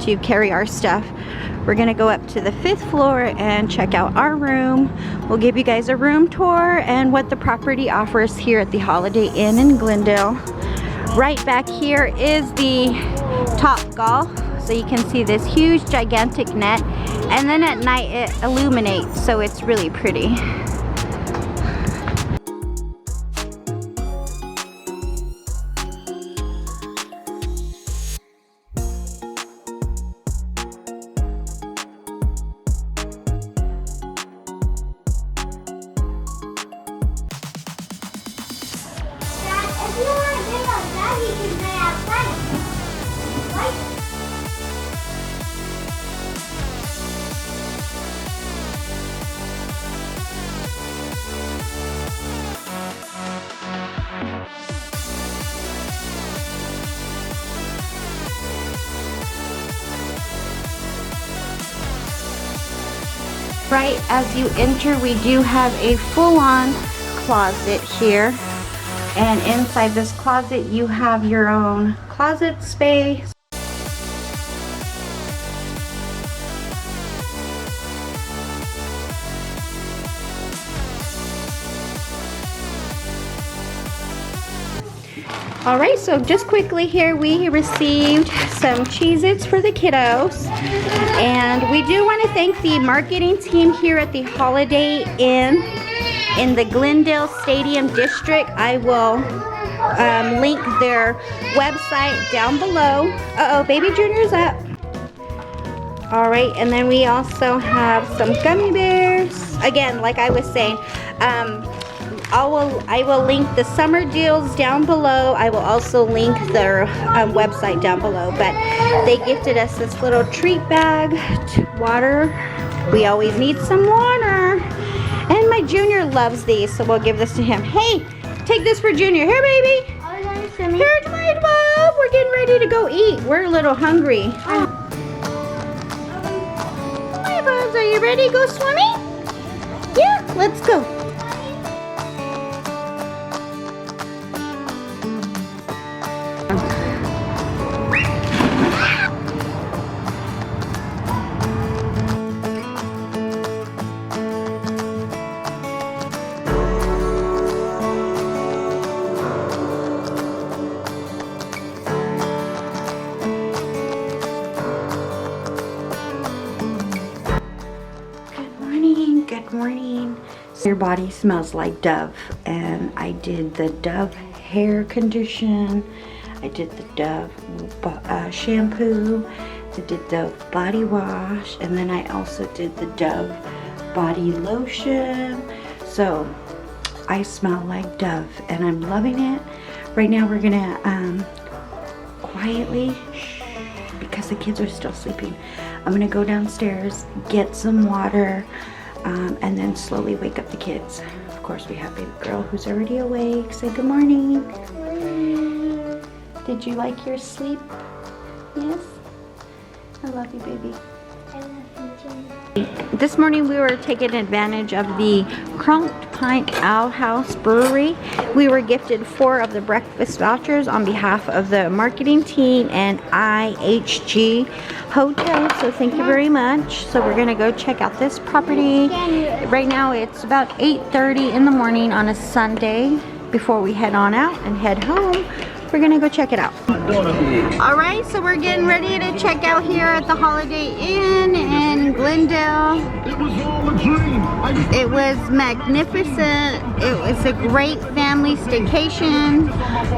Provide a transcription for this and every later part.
to carry our stuff. We're gonna go up to the 5th floor and check out our room. We'll give you guys a room tour and what the property offers here at the Holiday Inn in Glendale. Right back here is the Top Golf. So you can see this huge gigantic net, and then at night it illuminates, so it's really pretty. Right as you enter, we do have a full-on closet here, and inside this closet you have your own closet space. Alright, so just quickly here, we received some Cheez-Its for the kiddos. And we do want to thank the marketing team here at the Holiday Inn in the Glendale Stadium District. I will link their website down below. Uh-oh, Baby Junior's up. Alright, and then we also have some gummy bears. Again, like I was saying, I will link the summer deals down below. I will also link their website down below. But they gifted us this little treat bag, water. We always need some water. And my Junior loves these, so we'll give this to him. Hey, take this for Junior. Here, baby. Here's my love. We're getting ready to go eat. We're a little hungry. Hi, Bubs. Are you ready to go swimming? Yeah, let's go. Good morning. Your body smells like Dove, and I did the Dove hair condition. I did the Dove shampoo. I did Dove body wash, and then I also did the Dove body lotion. So I smell like Dove, and I'm loving it. Right now we're gonna quietly, because the kids are still sleeping, I'm gonna go downstairs, get some water, and then slowly wake up the kids. Of course, we have baby girl who's already awake. Say good morning. Good morning. Did you like your sleep? Yes? I love you, baby. I love you too. This morning we were taking advantage of the Cronked Pint Owl House Brewery. We were gifted 4 of the breakfast vouchers on behalf of the marketing team and IHG Hotel, so thank you very much. So we're gonna go check out this property. Right now it's about 8:30 in the morning on a Sunday. Before we head on out and head home, we're gonna go check it out. Alright, so we're getting ready to check out here at the Holiday Inn in Glendale. It was magnificent. It was a great family staycation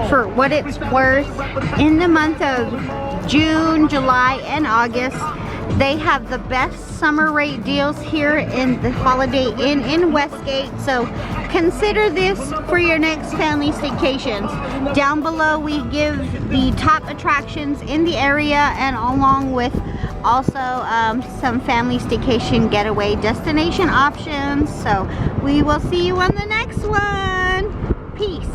for what it's worth. In the month of June, July, and August, they have the best summer rate deals here in the Holiday Inn in Westgate. So consider this for your next family staycations. Down below we give the top attractions in the area, and along with also some family staycation getaway destination options. So we will see you on the next one. Peace.